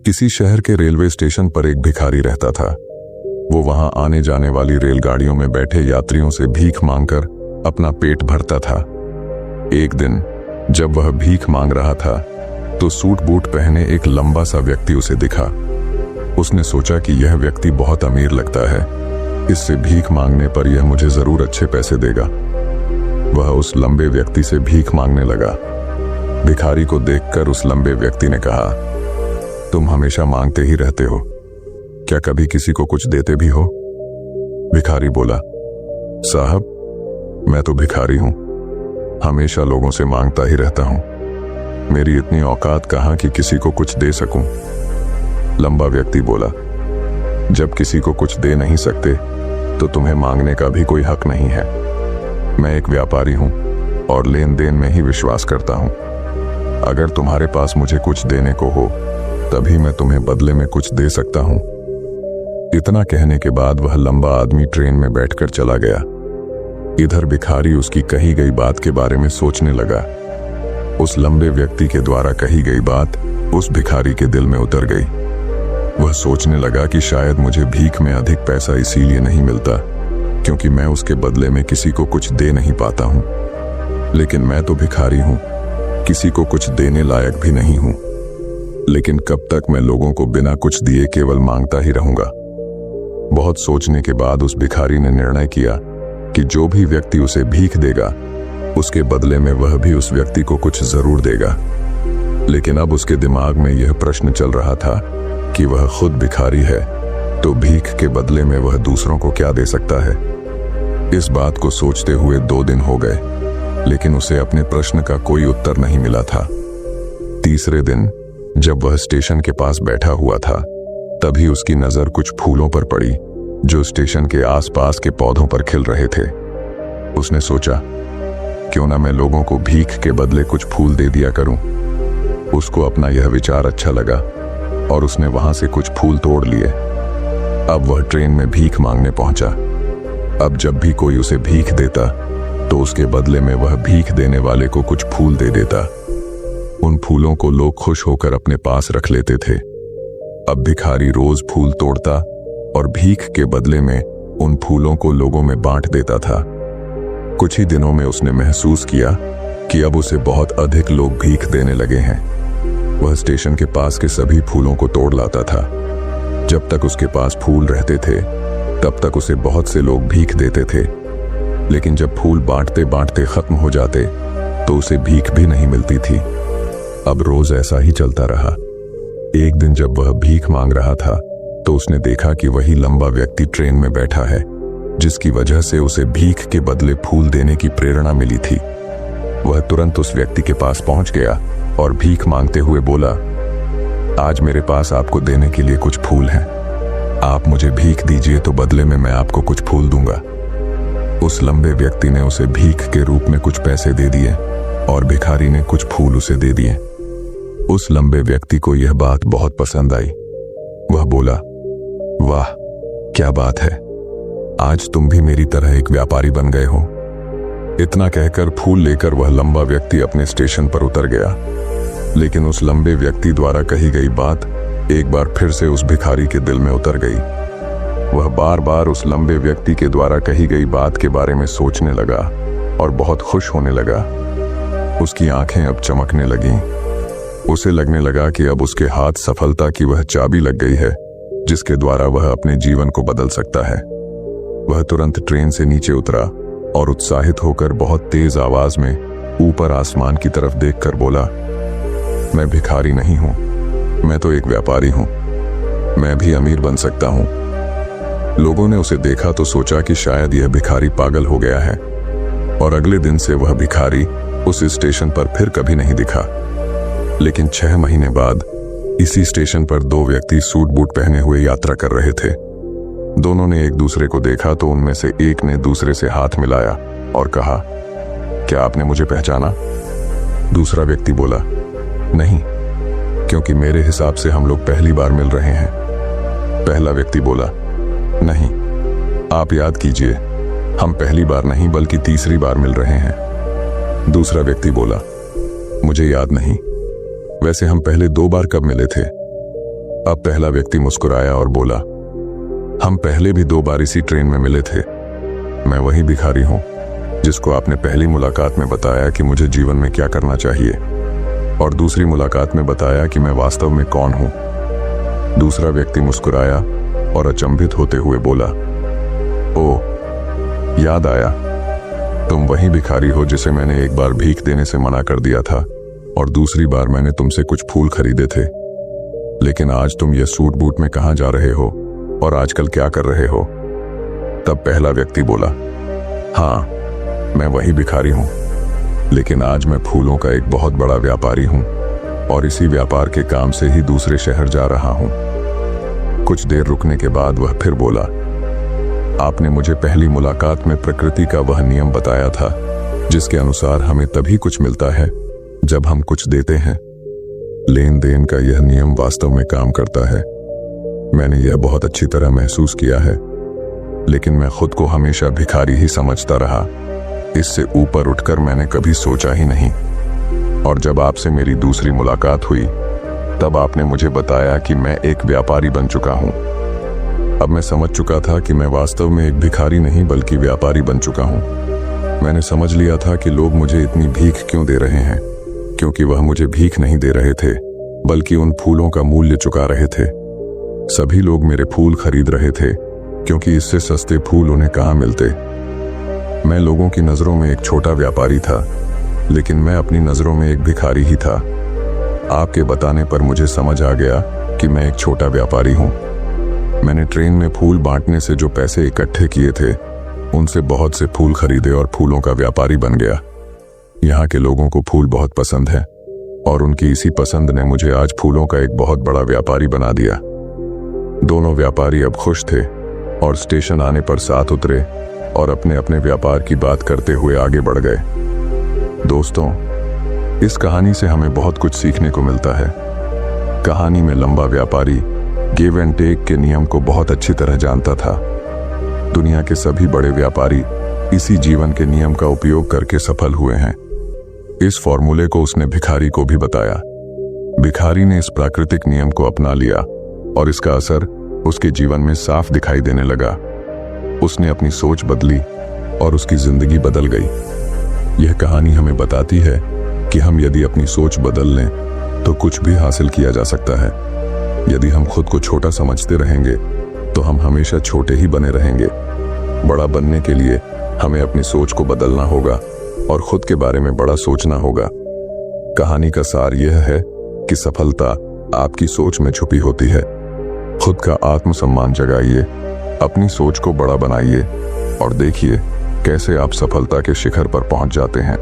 किसी शहर के रेलवे स्टेशन पर एक भिखारी रहता था। वो वहां आने जाने वाली रेलगाड़ियों में बैठे यात्रियों से भीख मांगकर अपना पेट भरता था। एक दिन जब वह भीख मांग रहा था तो सूट बूट पहने एक लंबा सा व्यक्ति उसे दिखा। उसने सोचा कि यह व्यक्ति बहुत अमीर लगता है, इससे भीख मांगने पर यह मुझे जरूर अच्छे पैसे देगा। वह उस लंबे व्यक्ति से भीख मांगने लगा। भिखारी को देखकर उस लंबे व्यक्ति ने कहा, तुम हमेशा मांगते ही रहते हो, क्या कभी किसी को कुछ देते भी हो? भिखारी बोला, साहब मैं तो भिखारी हूं, हमेशा लोगों से मांगता ही रहता हूं, मेरी इतनी औकात कहां कि किसी को कुछ दे सकूं। लंबा व्यक्ति बोला, जब किसी को कुछ दे नहीं सकते तो तुम्हें मांगने का भी कोई हक नहीं है। मैं एक व्यापारी हूं और लेन देन में ही विश्वास करता हूं। अगर तुम्हारे पास मुझे कुछ देने को हो तभी मैं तुम्हें बदले में कुछ दे सकता हूं। इतना कहने के बाद वह लंबा आदमी ट्रेन में बैठकर चला गया। इधर भिखारी उसकी कही गई बात के बारे में सोचने लगा। उस लंबे व्यक्ति के द्वारा कही गई बात उस भिखारी के दिल में उतर गई। वह सोचने लगा कि शायद मुझे भीख में अधिक पैसा इसीलिए नहीं मिलता क्योंकि मैं उसके बदले में किसी को कुछ दे नहीं पाता हूं। लेकिन मैं तो भिखारी हूं, किसी को कुछ देने लायक भी नहीं हूं। लेकिन कब तक मैं लोगों को बिना कुछ दिए केवल मांगता ही रहूंगा? बहुत सोचने के बाद उस भिखारी ने निर्णय किया कि जो भी व्यक्ति उसे भीख देगा उसके बदले में वह भी उस व्यक्ति को कुछ जरूर देगा। लेकिन अब उसके दिमाग में यह प्रश्न चल रहा था कि वह खुद भिखारी है तो भीख के बदले में वह दूसरों को क्या दे सकता है। इस बात को सोचते हुए 2 दिन हो गए, लेकिन उसे अपने प्रश्न का कोई उत्तर नहीं मिला था। तीसरे दिन जब वह स्टेशन के पास बैठा हुआ था तभी उसकी नजर कुछ फूलों पर पड़ी जो स्टेशन के आसपास के पौधों पर खिल रहे थे। उसने सोचा, क्यों ना मैं लोगों को भीख के बदले कुछ फूल दे दिया करूं। उसको अपना यह विचार अच्छा लगा और उसने वहां से कुछ फूल तोड़ लिए। अब वह ट्रेन में भीख मांगने पहुंचा। अब जब भी कोई उसे भीख देता तो उसके बदले में वह भीख देने वाले को कुछ फूल दे देता। उन फूलों को लोग खुश होकर अपने पास रख लेते थे। अब भिखारी रोज फूल तोड़ता और भीख के बदले में उन फूलों को लोगों में बांट देता था। कुछ ही दिनों में उसने महसूस किया कि अब उसे बहुत अधिक लोग भीख देने लगे हैं। वह स्टेशन के पास के सभी फूलों को तोड़ लाता था। जब तक उसके पास फूल रहते थे तब तक उसे बहुत से लोग भीख देते थे, लेकिन जब फूल बांटते बांटते खत्म हो जाते तो उसे भीख भी नहीं मिलती थी। अब रोज ऐसा ही चलता रहा। एक दिन जब वह भीख मांग रहा था तो उसने देखा कि वही लंबा व्यक्ति ट्रेन में बैठा है, जिसकी वजह से उसे भीख के बदले फूल देने की प्रेरणा मिली थी। वह तुरंत उस व्यक्ति के पास पहुंच गया और भीख मांगते हुए बोला, आज मेरे पास आपको देने के लिए कुछ फूल हैं। आप मुझे भीख दीजिए तो बदले में मैं आपको कुछ फूल दूंगा। उस लंबे व्यक्ति ने उसे भीख के रूप में कुछ पैसे दे दिए और भिखारी ने कुछ फूल उसे दे दिए। उस लंबे व्यक्ति को यह बात बहुत पसंद आई। वह बोला, वाह क्या बात है, आज तुम भी मेरी तरह एक व्यापारी बन गए हो। इतना कहकर फूल लेकर वह लंबा व्यक्ति अपने स्टेशन पर उतर गया। लेकिन उस लंबे व्यक्ति द्वारा कही गई बात एक बार फिर से उस भिखारी के दिल में उतर गई। वह बार बार उस लंबे व्यक्ति के द्वारा कही गई बात के बारे में सोचने लगा और बहुत खुश होने लगा। उसकी आंखें अब चमकने लगीं। उसे लगने लगा कि अब उसके हाथ सफलता की वह चाबी लग गई है जिसके द्वारा वह अपने जीवन को बदल सकता है। वह तुरंत ट्रेन से नीचे उतरा और उत्साहित होकर बहुत तेज आवाज में ऊपर आसमान की तरफ देखकर बोला, मैं भिखारी नहीं हूं, मैं तो एक व्यापारी हूं, मैं भी अमीर बन सकता हूं। लोगों ने उसे देखा तो सोचा कि शायद यह भिखारी पागल हो गया है और अगले दिन से वह भिखारी उस स्टेशन पर फिर कभी नहीं दिखा। लेकिन 6 महीने बाद इसी स्टेशन पर 2 व्यक्ति सूट बूट पहने हुए यात्रा कर रहे थे। दोनों ने एक दूसरे को देखा तो उनमें से एक ने दूसरे से हाथ मिलाया और कहा, क्या आपने मुझे पहचाना? दूसरा व्यक्ति बोला, नहीं, क्योंकि मेरे हिसाब से हम लोग पहली बार मिल रहे हैं। पहला व्यक्ति बोला, नहीं, आप याद कीजिए, हम पहली बार नहीं बल्कि तीसरी बार मिल रहे हैं। दूसरा व्यक्ति बोला, मुझे याद नहीं, वैसे हम पहले 2 बार कब मिले थे? अब पहला व्यक्ति मुस्कुराया और बोला, हम पहले भी 2 बार इसी ट्रेन में मिले थे। मैं वही भिखारी हूं जिसको आपने पहली मुलाकात में बताया कि मुझे जीवन में क्या करना चाहिए, और दूसरी मुलाकात में बताया कि मैं वास्तव में कौन हूं। दूसरा व्यक्ति मुस्कुराया और अचंभित होते हुए बोला, ओ, याद आया, तुम वही भिखारी हो जिसे मैंने एक बार भीख देने से मना कर दिया था और दूसरी बार मैंने तुमसे कुछ फूल खरीदे थे। लेकिन आज तुम ये सूट बूट में कहाँ जा रहे हो और आजकल क्या कर रहे हो? तब पहला व्यक्ति बोला, हाँ, मैं वही भिखारी हूं, लेकिन आज मैं फूलों का एक बहुत बड़ा व्यापारी हूं और इसी व्यापार के काम से ही दूसरे शहर जा रहा हूं। कुछ देर रुकने के बाद वह फिर बोला, आपने मुझे पहली मुलाकात में प्रकृति का वह नियम बताया था जिसके अनुसार हमें तभी कुछ मिलता है जब हम कुछ देते हैं। लेन देन का यह नियम वास्तव में काम करता है। मैंने यह बहुत अच्छी तरह महसूस किया है, लेकिन मैं खुद को हमेशा भिखारी ही समझता रहा। इससे ऊपर उठकर मैंने कभी सोचा ही नहीं। और जब आपसे मेरी दूसरी मुलाकात हुई तब आपने मुझे बताया कि मैं एक व्यापारी बन चुका हूं। अब मैं समझ चुका था कि मैं वास्तव में एक भिखारी नहीं बल्कि व्यापारी बन चुका हूं। मैंने समझ लिया था कि लोग मुझे इतनी भीख क्यों दे रहे हैं, क्योंकि वह मुझे भीख नहीं दे रहे थे बल्कि उन फूलों का मूल्य चुका रहे थे। सभी लोग मेरे फूल खरीद रहे थे क्योंकि इससे सस्ते फूल उन्हें कहाँ मिलते। मैं लोगों की नजरों में एक छोटा व्यापारी था, लेकिन मैं अपनी नजरों में एक भिखारी ही था। आपके बताने पर मुझे समझ आ गया कि मैं एक छोटा व्यापारी हूं। मैंने ट्रेन में फूल बांटने से जो पैसे इकट्ठे किए थे उनसे बहुत से फूल खरीदे और फूलों का व्यापारी बन गया। यहाँ के लोगों को फूल बहुत पसंद है और उनकी इसी पसंद ने मुझे आज फूलों का एक बहुत बड़ा व्यापारी बना दिया। दोनों व्यापारी अब खुश थे और स्टेशन आने पर साथ उतरे और अपने अपने व्यापार की बात करते हुए आगे बढ़ गए। दोस्तों, इस कहानी से हमें बहुत कुछ सीखने को मिलता है। कहानी में लंबा व्यापारी गिव एंड टेक के नियम को बहुत अच्छी तरह जानता था। दुनिया के सभी बड़े व्यापारी इसी जीवन के नियम का उपयोग करके सफल हुए हैं। इस फॉर्मूले को उसने भिखारी को भी बताया। भिखारी ने इस प्राकृतिक नियम को अपना लिया और इसका असर उसके जीवन में साफ दिखाई देने लगा। उसने अपनी सोच बदली और उसकी जिंदगी बदल गई। यह कहानी हमें बताती है कि हम यदि अपनी सोच बदल लें तो कुछ भी हासिल किया जा सकता है। यदि हम खुद को छोटा समझते रहेंगे तो हम हमेशा छोटे ही बने रहेंगे। बड़ा बनने के लिए हमें अपनी सोच को बदलना होगा और खुद के बारे में बड़ा सोचना होगा। कहानी का सार यह है कि सफलता आपकी सोच में छुपी होती है। खुद का आत्मसम्मान जगाइए, अपनी सोच को बड़ा बनाइए और देखिए कैसे आप सफलता के शिखर पर पहुंच जाते हैं।